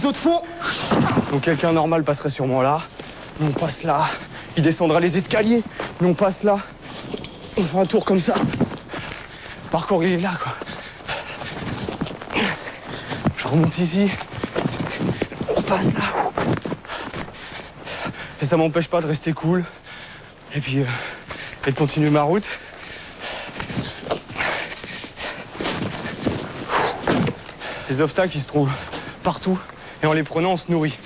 saut de fond. Donc quelqu'un normal passerait sûrement là. Nous on passe là. Il descendra les escaliers. Nous on passe là. On fait un tour comme ça. Le parcours il est là quoi. Je remonte ici. On passe là. Et ça m'empêche pas de rester cool. Et puis et de continuer ma route. Les obstacles ils se trouvent partout. Et en les prenant on se nourrit.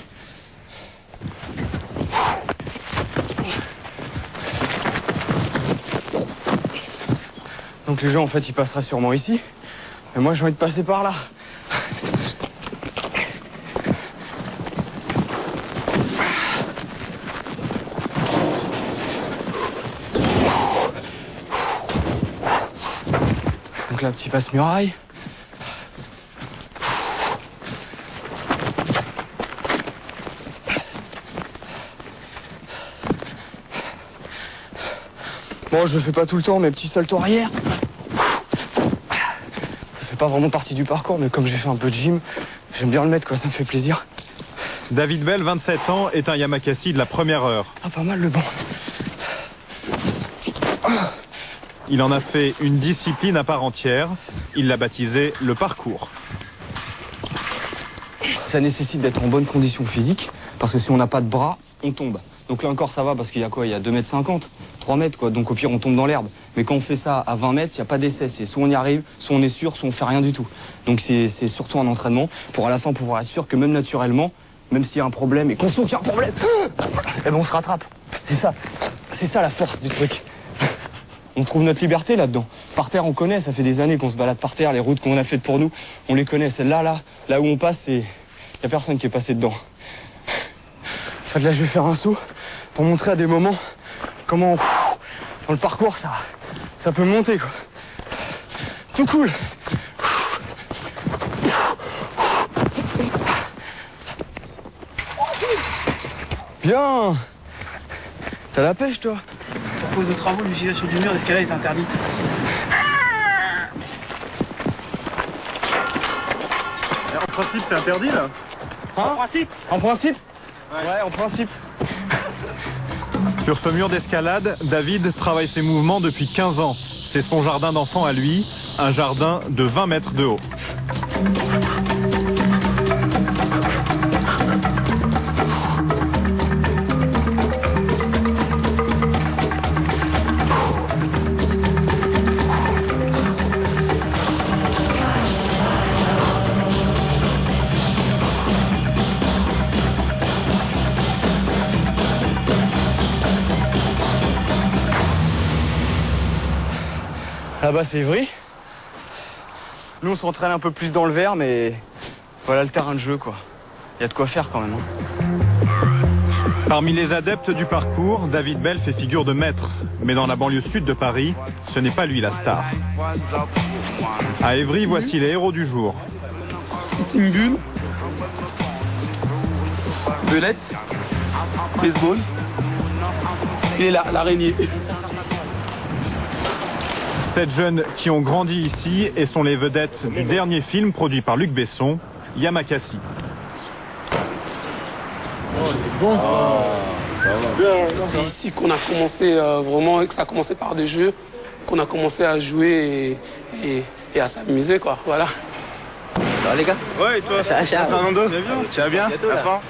Donc les gens en fait ils passera sûrement ici. Mais moi j'ai envie de passer par là. Donc là petit passe-muraille. Bon, je le fais pas tout le temps, mais petit salto arrière. Ça fait pas vraiment partie du parcours, mais comme j'ai fait un peu de gym, j'aime bien le mettre, quoi, ça me fait plaisir. David Bell, 27 ans, est un Yamakasi de la première heure. Ah, pas mal le banc. Il en a fait une discipline à part entière. Il l'a baptisé le parcours. Ça nécessite d'être en bonne condition physique, parce que si on n'a pas de bras, on tombe. Donc là encore ça va parce qu'il y a quoi? Il y a 2,50 m, 3 mètres quoi. Donc au pire on tombe dans l'herbe. Mais quand on fait ça à 20 mètres, il n'y a pas d'essai. C'est soit on y arrive, soit on est sûr, soit on fait rien du tout. Donc c'est surtout un entraînement pour à la fin pouvoir être sûr que même naturellement, même s'il y a un problème et qu'on sent qu'il y a un problème, eh ben on se rattrape. C'est ça la force du truc. On trouve notre liberté là-dedans. Par terre on connaît, ça fait des années qu'on se balade par terre. Les routes qu'on a faites pour nous, on les connaît. Celle-là, là où on passe, il n'y a personne qui est passé dedans. En fait, là, je vais faire un saut pour montrer à des moments comment, dans le parcours, ça peut monter, quoi. Tout cool. Bien. T'as la pêche, toi? Pour cause de travaux, l'utilisation du mur d'escalade est interdite. En principe, c'est interdit, là? Hein? En principe? En principe? Ouais, en principe. Sur ce mur d'escalade, David travaille ses mouvements depuis 15 ans. C'est son jardin d'enfant à lui, un jardin de 20 mètres de haut. Là-bas c'est Ivry. Nous on s'entraîne un peu plus dans le vert, mais voilà le terrain de jeu quoi. Il y a de quoi faire quand même. Parmi les adeptes du parcours, David Bell fait figure de maître. Mais dans la banlieue sud de Paris, ce n'est pas lui la star. À Évry, voici les héros du jour. Sitting bull, belette, baseball et l'araignée. 7 jeunes qui ont grandi ici et sont les vedettes du dernier film produit par Luc Besson, Yamakasi. Oh, c'est bon ça. C'est ici qu'on a commencé vraiment, que ça a commencé par des jeux, qu'on a commencé à jouer et à s'amuser quoi, voilà. Ça va les gars? Ouais, et toi? Ça va, Fernando? Tu vas bien?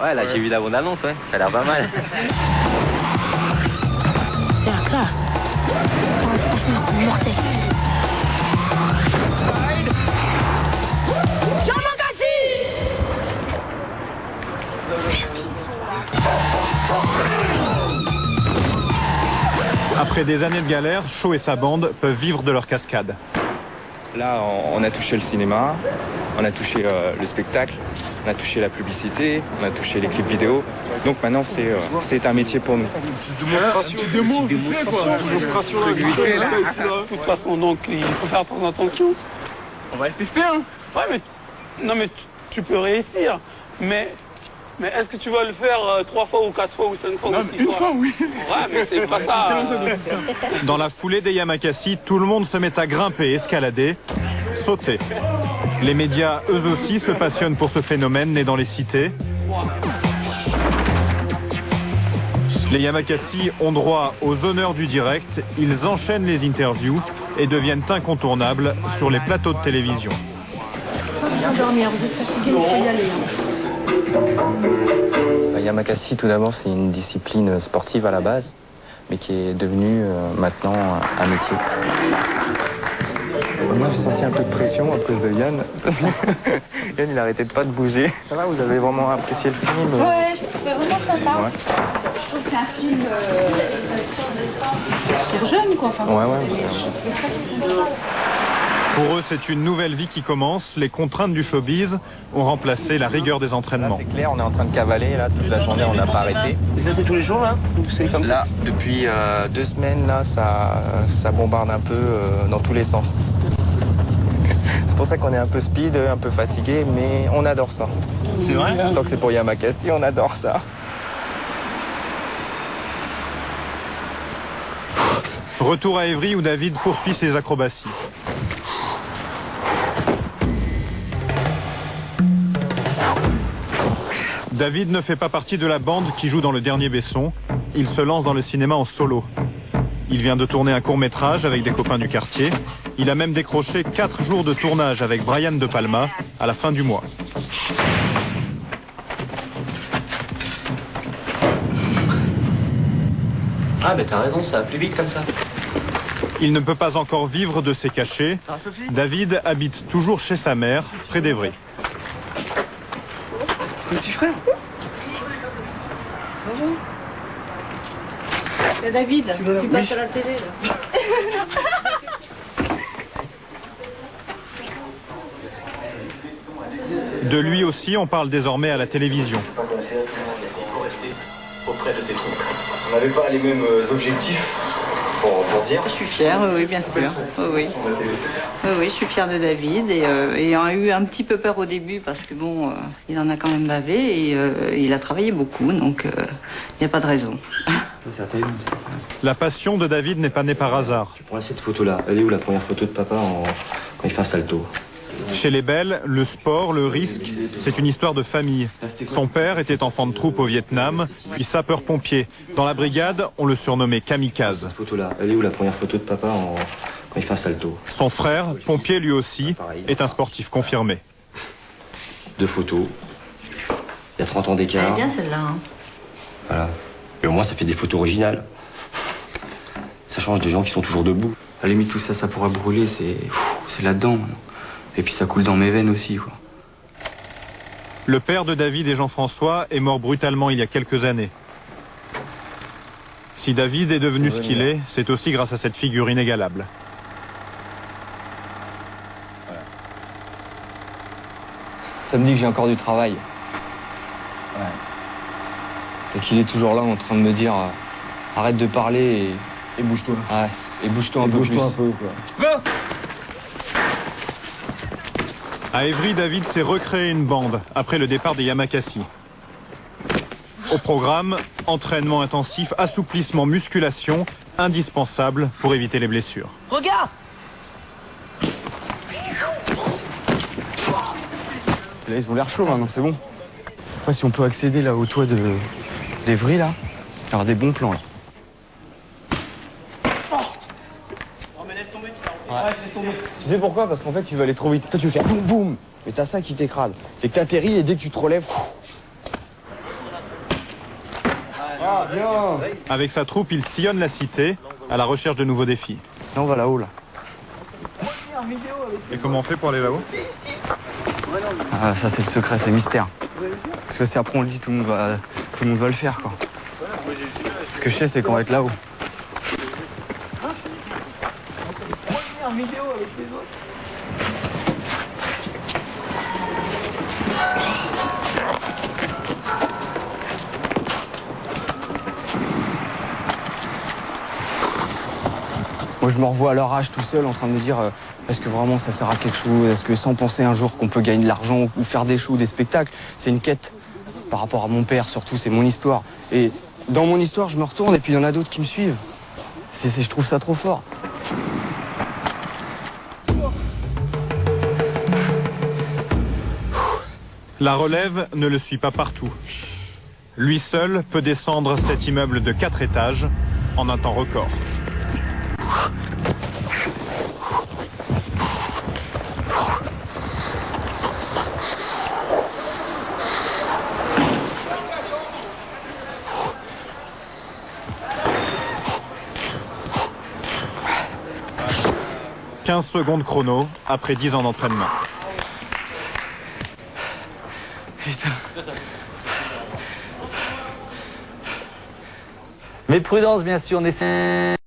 Ouais, là j'ai vu la bande-annonce, ouais, ça a l'air pas mal. C'est la classe. Franchement, c'est mortel. Après des années de galère, Shaw et sa bande peuvent vivre de leur cascade. Là, on a touché le cinéma, on a touché le spectacle, on a touché la publicité, on a touché les clips vidéo. Donc maintenant, c'est un métier pour nous. De toute façon, donc, il faut faire très attention. On va tester, hein? Ouais, mais non, mais tu peux réussir, mais est-ce que tu vas le faire 3 fois ou 4 fois ou 5 fois ou 6 fois? Une fois, oui. Ouais, mais c'est pas ça. Dans la foulée des Yamakasi, tout le monde se met à grimper, escalader, sauter. Les médias, eux aussi, se passionnent pour ce phénomène né dans les cités. Les Yamakasi ont droit aux honneurs du direct. Ils enchaînent les interviews et deviennent incontournables sur les plateaux de télévision. Pas dormir, vous êtes fatigué, il faut y aller. Yamakasi, tout d'abord, c'est une discipline sportive à la base, mais qui est devenue maintenant un métier. Moi, j'ai senti un peu de pression à cause de Yann. Yann, il arrêtait pas de bouger. Ça va, vous avez vraiment apprécié le film? Ouais, je trouvais vraiment sympa. Ouais. Je trouve que c'est un film pour jeunes, quoi. Enfin, Ouais. Pour eux, c'est une nouvelle vie qui commence. Les contraintes du showbiz ont remplacé la rigueur des Là, entraînements. c'est clair, on est en train de cavaler, là, toute la journée, on n'a pas arrêté. Et ça, c'est tous les jours, là? Ou c'est comme ça? Là, depuis 2 semaines, là, ça bombarde un peu dans tous les sens. C'est pour ça qu'on est un peu speed, un peu fatigué, mais on adore ça. C'est vrai? Tant que c'est pour Yamakasi, on adore ça. Retour à Évry où David poursuit ses acrobaties. David ne fait pas partie de la bande qui joue dans Le Dernier Besson. Il se lance dans le cinéma en solo. Il vient de tourner un court-métrage avec des copains du quartier. Il a même décroché 4 jours de tournage avec Brian De Palma à la fin du mois. Ah, mais t'as raison, ça va plus vite comme ça. Il ne peut pas encore vivre de ses cachets. David habite toujours chez sa mère, près d'Évry. C'est ton petit frère? C'est David, tu passes à la télé, là. De lui aussi, on parle désormais à la télévision. Auprès de ses troupes. On n'avait pas les mêmes objectifs pour dire. Je suis fière, oui, bien sûr. Oui. Oui, je suis fière de David et on a eu un petit peu peur au début parce que bon, il en a quand même bavé et il a travaillé beaucoup, donc il n'y a pas de raison. La passion de David n'est pas née par hasard. Tu prends cette photo-là. Elle est où la première photo de papa quand il fait un salto? Chez les Belles, le sport, le risque, c'est une histoire de famille. Son père était enfant de troupe au Vietnam, puis sapeur-pompier. Dans la brigade, on le surnommait Kamikaze. Cette photo-là. Elle est où la première photo de papa quand il fait un salto? Son frère, pompier lui aussi, est un sportif confirmé. 2 photos. Il y a 30 ans Elle est d'écart. bien celle-là. Hein. Voilà. Et au moins, ça fait des photos originales. Ça change des gens qui sont toujours debout. À la limite, tout ça, ça pourra brûler, c'est là-dedans. Et puis ça coule dans mes veines aussi, quoi. Le père de David et Jean-François est mort brutalement il y a quelques années. Si David est devenu ce qu'il est, c'est aussi grâce à cette figure inégalable. Ça me dit que j'ai encore du travail. Et qu'il est toujours là en train de me dire arrête de parler et bouge-toi. Ouais, et bouge-toi un peu plus. À Évry, David s'est recréé une bande après le départ des Yamakasi. Au programme, entraînement intensif, assouplissement, musculation, indispensable pour éviter les blessures. Regarde! Là, ils ont l'air chauds, donc c'est bon. Après, si on peut accéder là au toit d'Évry, là, faire des bons plans, là. Tu sais pourquoi? Parce qu'en fait, tu vas aller trop vite. Toi, tu veux faire boum boum, mais t'as ça qui t'écrase. C'est que t'atterris et dès que tu te relèves... Ah, bien! Avec sa troupe, il sillonne la cité à la recherche de nouveaux défis. Là, on va là-haut, là. Et comment on fait pour aller là-haut? Ah, ça, c'est le secret, c'est mystère. Parce que si après on le dit, tout le monde va le faire, quoi. Ce que je sais, c'est qu'on va être là-haut. Moi, je me revois à leur âge tout seul en train de me dire est-ce que vraiment ça sert à quelque chose? Est-ce que sans penser un jour qu'on peut gagner de l'argent ou faire des shows, des spectacles? C'est une quête par rapport à mon père, surtout, c'est mon histoire. Et dans mon histoire, je me retourne et puis il y en a d'autres qui me suivent. Je trouve ça trop fort. La relève ne le suit pas partout. Lui seul peut descendre cet immeuble de 4 étages en un temps record. « 15 secondes chrono après 10 ans d'entraînement. » Putain. Mais prudence, bien sûr, on essaie.